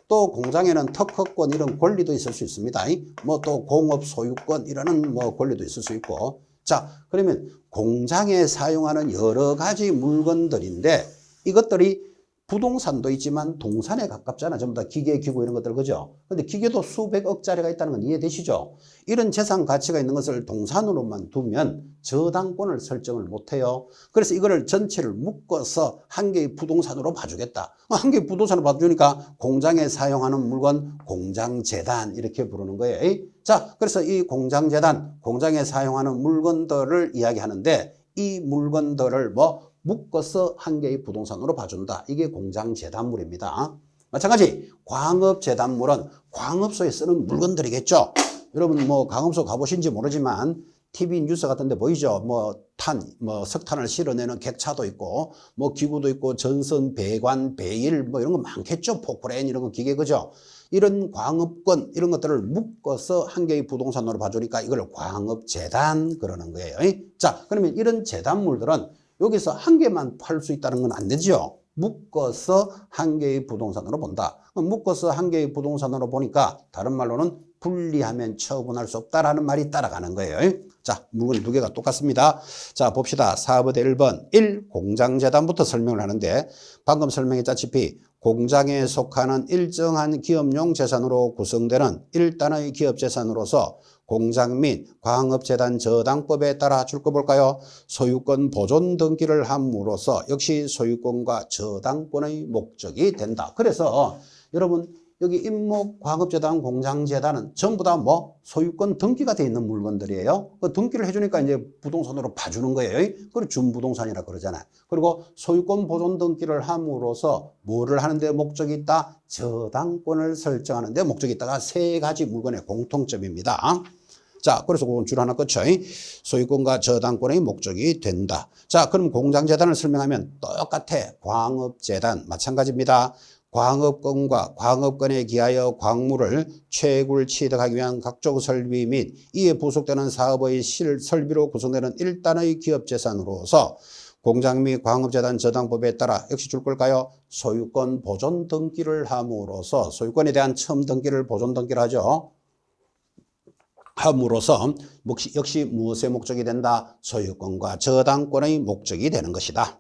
또 공장에는 특허권 이런 권리도 있을 수 있습니다. 뭐 또 공업 소유권 이라는 뭐 권리도 있을 수 있고. 자, 그러면 공장에 사용하는 여러 가지 물건들인데 이것들이 부동산도 있지만 동산에 가깝잖아. 전부 다 기계, 기구 이런 것들, 그죠? 근데 기계도 수백억짜리가 있다는 건 이해되시죠? 이런 재산 가치가 있는 것을 동산으로만 두면 저당권을 설정을 못해요. 그래서 이거를 전체를 묶어서 한 개의 부동산으로 봐주겠다. 한 개의 부동산으로 봐주니까 공장에 사용하는 물건, 공장재단 이렇게 부르는 거예요. 에이? 자, 그래서 이 공장재단, 공장에 사용하는 물건들을 이야기하는데 이 물건들을 뭐 묶어서 한 개의 부동산으로 봐준다. 이게 공장재단물입니다. 마찬가지 광업재단물은 광업소에 쓰는 물건들이겠죠. 여러분 뭐 광업소 가보신지 모르지만 TV 뉴스 같은 데 보이죠. 뭐 석탄을 실어내는 객차도 있고 뭐 기구도 있고 전선, 배관, 배일 뭐 이런 거 많겠죠. 포크레인 이런 거 기계, 그죠? 이런 광업권 이런 것들을 묶어서 한 개의 부동산으로 봐주니까 이걸 광업재단 그러는 거예요. 자, 그러면 이런 재단물들은 여기서 한 개만 팔 수 있다는 건 안 되죠. 묶어서 한 개의 부동산으로 본다. 묶어서 한 개의 부동산으로 보니까 다른 말로는 분리하면 처분할 수 없다라는 말이 따라가는 거예요. 자, 물건 두 개가 똑같습니다. 자, 봅시다. 4번에 1번 1. 공장재단부터 설명을 하는데 방금 설명했다시피 공장에 속하는 일정한 기업용 재산으로 구성되는 일단의 기업재산으로서 공장 및 광업재단 저당법에 따라 줄 거 볼까요? 소유권 보존 등기를 함으로써 역시 소유권과 저당권의 목적이 된다. 그래서 여러분 여기 임목, 광업재단, 공장재단은 전부 다 뭐 소유권 등기가 되어 있는 물건들이에요. 그 등기를 해주니까 이제 부동산으로 봐주는 거예요. 그리고 준부동산이라 그러잖아요. 그리고 소유권 보존 등기를 함으로써 뭐를 하는데 목적이 있다? 저당권을 설정하는 데 목적이 있다가 세 가지 물건의 공통점입니다. 자, 그래서 그건 줄 하나 끝쳐. 소유권과 저당권의 목적이 된다. 자, 그럼 공장재단을 설명하면 똑같아. 광업재단 마찬가지입니다. 광업권과 광업권에 기하여 광물을 채굴 취득하기 위한 각종 설비 및 이에 부속되는 사업의 설비로 구성되는 일단의 기업재산으로서 공장 및 광업재단 저당법에 따라 역시 줄 걸까요? 소유권 보존 등기를 함으로써 소유권에 대한 처음 등기를 보존 등기를 하죠. 함으로써 역시 무엇의 목적이 된다? 소유권과 저당권의 목적이 되는 것이다.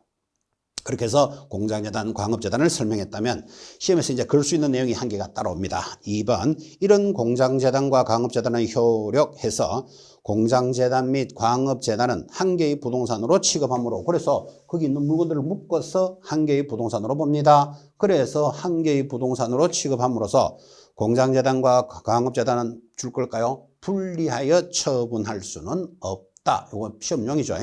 그렇게 해서 공장재단, 광업재단을 설명했다면 시험에서 이제 그럴 수 있는 내용이 한 개가 따라옵니다. 2번 이런 공장재단과 광업재단을 효력해서 공장재단 및 광업재단은 한 개의 부동산으로 취급하므로 그래서 거기 있는 물건들을 묶어서 한 개의 부동산으로 봅니다. 그래서 한 개의 부동산으로 취급함으로써 공장재단과 광업재단은 줄 걸까요? 분리하여 처분할 수는 없다. 이거 시험용이죠.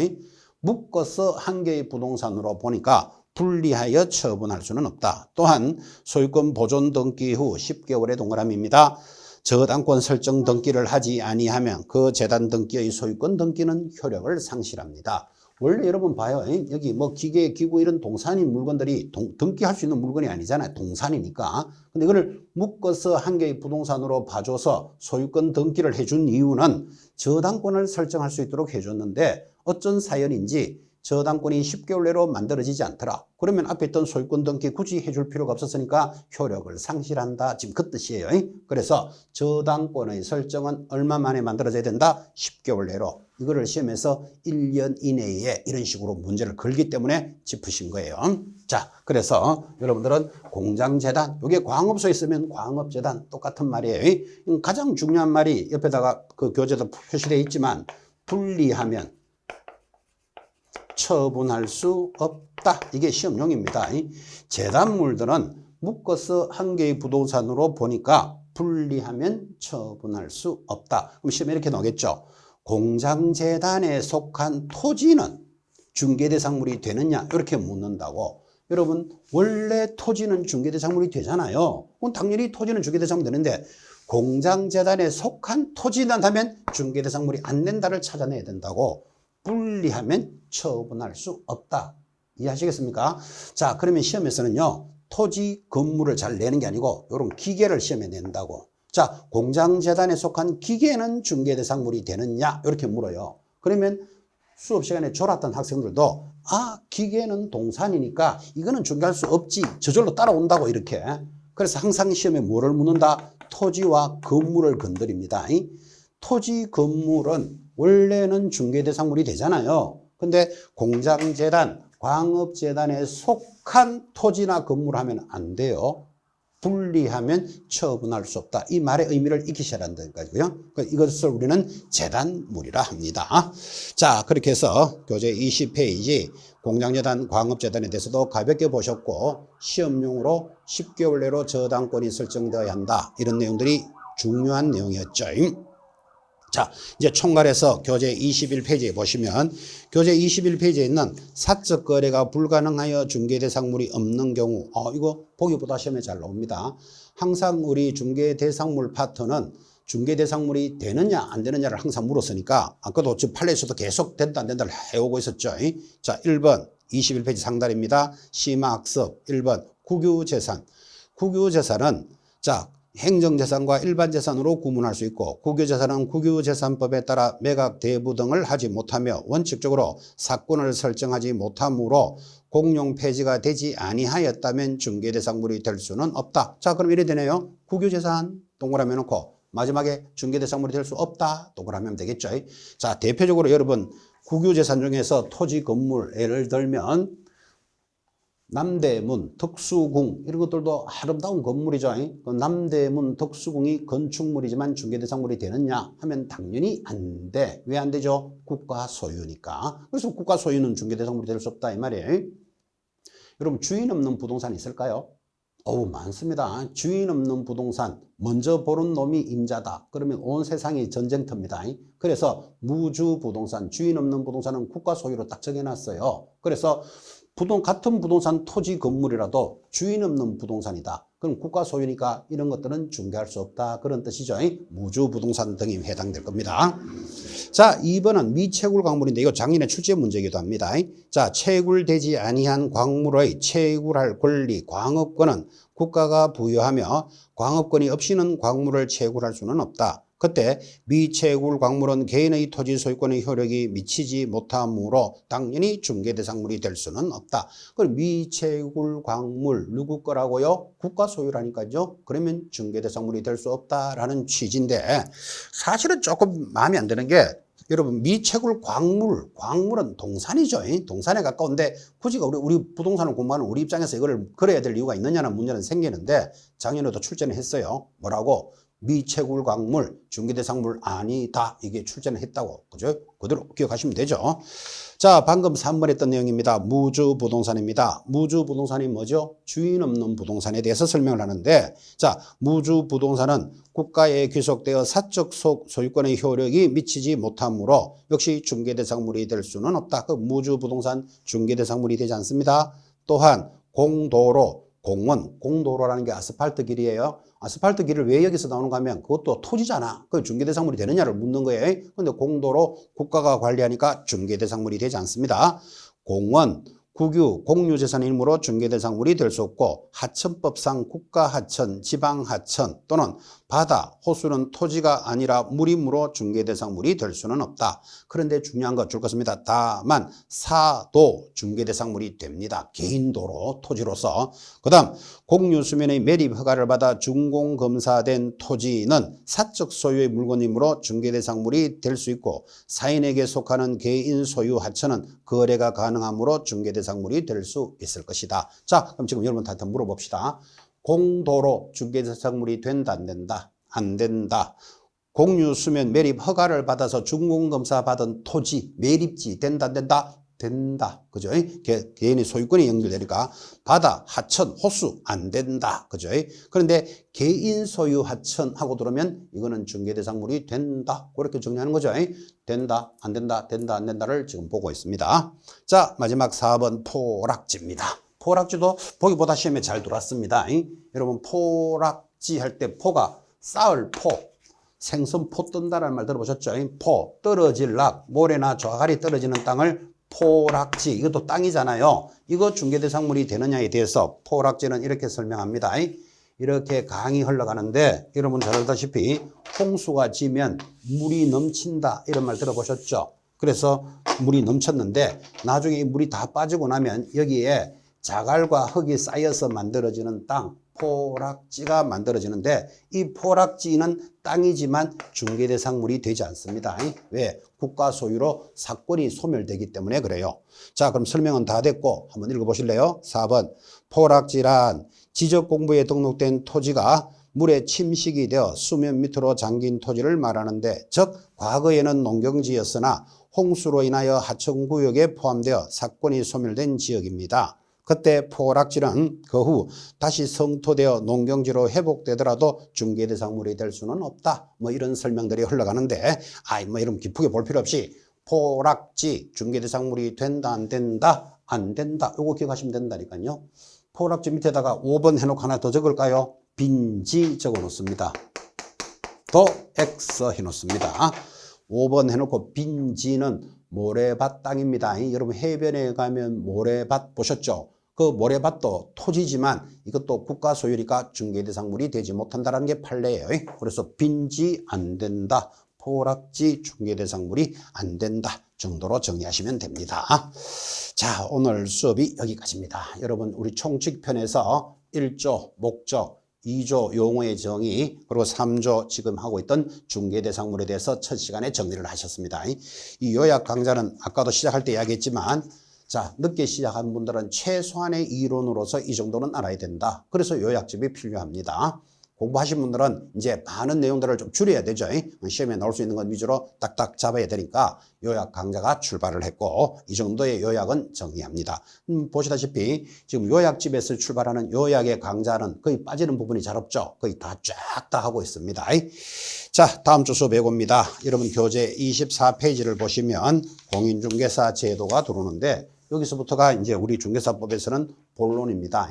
묶어서 한 개의 부동산으로 보니까 분리하여 처분할 수는 없다. 또한 소유권 보존 등기 후 10개월의 동그라미입니다. 저당권 설정 등기를 하지 아니하면 그 재단 등기의 소유권 등기는 효력을 상실합니다. 원래 여러분 봐요. 여기 뭐 기계, 기구 이런 동산인 물건들이 등기할 수 있는 물건이 아니잖아요. 동산이니까. 근데 이걸 묶어서 한 개의 부동산으로 봐줘서 소유권 등기를 해준 이유는 저당권을 설정할 수 있도록 해줬는데 어쩐 사연인지 저당권이 10개월 내로 만들어지지 않더라. 그러면 앞에 있던 소유권 등기 굳이 해줄 필요가 없었으니까 효력을 상실한다. 지금 그 뜻이에요. 그래서 저당권의 설정은 얼마 만에 만들어져야 된다? 10개월 내로. 이거를 시험에서 1년 이내에 이런 식으로 문제를 걸기 때문에 짚으신 거예요. 자, 그래서 여러분들은 공장재단, 이게 광업소에 있으면 광업재단 똑같은 말이에요. 가장 중요한 말이 옆에다가 그 교재도 표시되어 있지만 분리하면 처분할 수 없다. 이게 시험용입니다. 재단물들은 묶어서 한 개의 부동산으로 보니까 분리하면 처분할 수 없다. 그럼 시험에 이렇게 나오겠죠. 공장재단에 속한 토지는 중개대상물이 되느냐 이렇게 묻는다고. 여러분 원래 토지는 중개대상물이 되잖아요. 그럼 당연히 토지는 중개대상물이 되는데 공장재단에 속한 토지는 하면 중개대상물이 안 된다를 찾아내야 된다고. 분리하면 처분할 수 없다. 이해하시겠습니까? 자, 그러면 시험에서는요. 토지, 건물을 잘 내는 게 아니고 이런 기계를 시험에 낸다고. 자, 공장재단에 속한 기계는 중개대상물이 되느냐 이렇게 물어요. 그러면 수업 시간에 졸았던 학생들도 기계는 동산이니까 이거는 중개할 수 없지. 저절로 따라온다고 이렇게. 그래서 항상 시험에 뭐를 묻는다? 토지와 건물을 건드립니다. 토지, 건물은 원래는 중개대상물이 되잖아요. 근데 공장재단, 광업재단에 속한 토지나 건물 하면 안 돼요. 분리하면 처분할 수 없다. 이 말의 의미를 익히셔야 한다는 거고요. 이것을 우리는 재단물이라 합니다. 자, 그렇게 해서 교재 20페이지 공장재단, 광업재단에 대해서도 가볍게 보셨고 시험용으로 10개월 내로 저당권이 설정되어야 한다. 이런 내용들이 중요한 내용이었죠. 자, 이제 총괄해서 교재 21페이지에 보시면 교재 21페이지에 있는 사적 거래가 불가능하여 중개대상물이 없는 경우 이거 보기보다 시험에 잘 나옵니다. 항상 우리 중개대상물 파트는 중개대상물이 되느냐 안 되느냐를 항상 물었으니까 아까도 지금 판례에서도 계속 된다 안 된다를 해오고 있었죠. 자, 1번 21페이지 상단입니다. 심화학습 1번 국유재산. 국유재산은 자 행정재산과 일반재산으로 구분할 수 있고 국유재산은 국유재산법에 따라 매각, 대부 등을 하지 못하며 원칙적으로 사건을 설정하지 못하므로 공용 폐지가 되지 아니하였다면 중개대상물이 될 수는 없다. 자, 그럼 이래 되네요. 국유재산 동그라미 놓고 마지막에 중개대상물이 될 수 없다. 동그라미 하면 되겠죠. 자, 대표적으로 여러분 국유재산 중에서 토지, 건물 예를 들면 남대문, 덕수궁 이런 것들도 아름다운 건물이죠. 남대문, 덕수궁이 건축물이지만 중개대상물이 되느냐 하면 당연히 안 돼. 왜 안 되죠? 국가 소유니까. 그래서 국가 소유는 중개대상물이 될 수 없다 이 말이에요. 여러분 주인 없는 부동산 있을까요? 많습니다. 주인 없는 부동산 먼저 보는 놈이 임자다. 그러면 온 세상이 전쟁터입니다. 그래서 무주 부동산, 주인 없는 부동산은 국가 소유로 딱 정해놨어요. 그래서 같은 부동산 토지 건물이라도 주인 없는 부동산이다. 그럼 국가 소유니까 이런 것들은 중개할 수 없다. 그런 뜻이죠. 무주 부동산 등이 해당될 겁니다. 자, 2번은 미채굴 광물인데 이거 작년에 출제 문제이기도 합니다. 자, 채굴되지 아니한 광물의 채굴할 권리, 광업권은 국가가 부여하며 광업권이 없이는 광물을 채굴할 수는 없다. 그때 미채굴 광물은 개인의 토지 소유권의 효력이 미치지 못하므로 당연히 중개대상물이 될 수는 없다. 그럼 미채굴 광물 누구 거라고요? 국가 소유라니까요. 그러면 중개대상물이 될 수 없다라는 취지인데 사실은 조금 마음에 안 드는 게 여러분 미채굴 광물은 동산이죠. 동산에 가까운데 굳이 우리 부동산을 공부하는 우리 입장에서 이걸 그래야 될 이유가 있느냐는 문제는 생기는데 작년에도 출제는 했어요. 뭐라고? 미채굴 광물 중개대상물 아니다. 이게 출제는 했다고. 그죠? 그대로 기억하시면 되죠. 자, 방금 3번 했던 내용입니다. 무주 부동산입니다. 무주 부동산이 뭐죠? 주인 없는 부동산에 대해서 설명을 하는데 자, 무주 부동산은 국가에 귀속되어 사적 소유권의 효력이 미치지 못하므로 역시 중개대상물이 될 수는 없다. 그 무주 부동산 중개대상물이 되지 않습니다. 또한 공도로 공원, 공도로라는 게 아스팔트 길이에요. 아스팔트 길을 왜 여기서 나오는가 하면 그것도 토지잖아. 그 중개대상물이 되느냐를 묻는 거예요. 근데 공도로 국가가 관리하니까 중개대상물이 되지 않습니다. 공원, 국유, 공유재산이므로 중개대상물이 될 수 없고 하천법상 국가하천, 지방하천 또는 바다, 호수는 토지가 아니라 물이므로 중개대상물이 될 수는 없다. 그런데 중요한 거 줄 것입니다. 다만 사도 중개대상물이 됩니다. 개인도로 토지로서. 그 다음 공유수면의 매립 허가를 받아 준공검사된 토지는 사적 소유의 물건이므로 중개대상물이 될 수 있고 사인에게 속하는 개인 소유 하천은 거래가 가능하므로 중개대상물이 될 수 있을 것이다. 자, 그럼 지금 여러분한테 물어봅시다. 공도로 중개대상물이 된다 안 된다? 안 된다. 공유수면 매립 허가를 받아서 준공검사 받은 토지 매립지 된다 안 된다? 된다. 그죠? 개인의 소유권이 연결되니까 바다, 하천, 호수 안 된다. 그죠? 그런데 개인 소유 하천하고 들어오면 이거는 중개대상물이 된다. 그렇게 정리하는 거죠. 된다, 안 된다, 된다, 안 된다를 지금 보고 있습니다. 자, 마지막 4번 포락지입니다. 포락지도 보기보다 시험에 잘 들어왔습니다. 여러분 포락지 할 때 포가 쌓을 포, 생선 포 뜬다라는 말 들어보셨죠? 포, 떨어질 락, 모래나 좌갈이 떨어지는 땅을 포락지, 이것도 땅이잖아요. 이거 중개대상물이 되느냐에 대해서 포락지는 이렇게 설명합니다. 이렇게 강이 흘러가는데 여러분 잘 알다시피 홍수가 지면 물이 넘친다 이런 말 들어보셨죠? 그래서 물이 넘쳤는데 나중에 이 물이 다 빠지고 나면 여기에 자갈과 흙이 쌓여서 만들어지는 땅, 포락지가 만들어지는데 이 포락지는 땅이지만 중개대상물이 되지 않습니다. 왜? 국가 소유로 사건이 소멸되기 때문에 그래요. 자, 그럼 설명은 다 됐고 한번 읽어보실래요? 4번 포락지란 지적공부에 등록된 토지가 물에 침식이 되어 수면 밑으로 잠긴 토지를 말하는데, 즉 과거에는 농경지였으나 홍수로 인하여 하천구역에 포함되어 사건이 소멸된 지역입니다. 그때 포락지는 그 후 다시 성토되어 농경지로 회복되더라도 중개대상물이 될 수는 없다. 뭐 이런 설명들이 흘러가는데, 뭐 이런 기쁘게 볼 필요 없이 포락지 중개대상물이 된다 안 된다? 안 된다. 요거 기억하시면 된다니까요. 포락지 밑에다가 5번 해놓고 하나 더 적을까요? 빈지 적어 놓습니다. 또 X 해놓습니다. 5번 해놓고 빈지는 모래밭 땅입니다. 여러분 해변에 가면 모래밭 보셨죠? 그 모래밭도 토지지만 이것도 국가 소유니까 중개대상물이 되지 못한다는 게 판례예요. 그래서 빈지 안 된다. 포락지 중개대상물이 안 된다 정도로 정리하시면 됩니다. 자, 오늘 수업이 여기까지입니다. 여러분 우리 총칙편에서 1조 목적, 2조 용어의 정의, 그리고 3조 지금 하고 있던 중개대상물에 대해서 첫 시간에 정리를 하셨습니다. 이 요약 강좌는 아까도 시작할 때 이야기했지만, 자, 늦게 시작한 분들은 최소한의 이론으로서 이 정도는 알아야 된다. 그래서 요약집이 필요합니다. 공부하신 분들은 이제 많은 내용들을 좀 줄여야 되죠. 시험에 나올 수 있는 것 위주로 딱딱 잡아야 되니까 요약 강좌가 출발을 했고, 이 정도의 요약은 정리합니다. 보시다시피 지금 요약집에서 출발하는 요약의 강좌는 거의 빠지는 부분이 잘 없죠. 거의 다 쫙 다 하고 있습니다. 자, 다음 주 수업 해봅니다. 여러분 교재 24페이지를 보시면 공인중개사 제도가 들어오는데, 여기서부터가 이제 우리 중개사법에서는 본론입니다.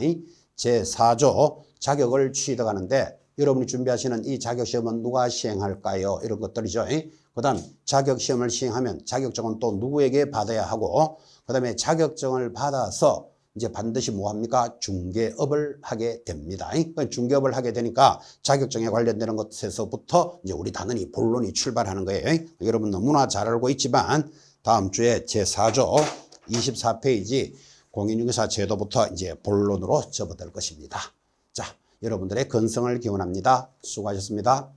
제4조 자격을 취득하는데, 여러분이 준비하시는 이 자격시험은 누가 시행할까요? 이런 것들이죠. 그 다음 자격시험을 시행하면 자격증은 또 누구에게 받아야 하고, 그 다음에 자격증을 받아서 이제 반드시 뭐합니까? 중개업을 하게 됩니다. 중개업을 하게 되니까 자격증에 관련되는 것에서부터 이제 우리 단원이 본론이 출발하는 거예요. 여러분 너무나 잘 알고 있지만 다음 주에 제4조 24페이지 공인중개사 제도부터 이제 본론으로 접어들 것입니다. 자, 여러분들의 건성을 기원합니다. 수고하셨습니다.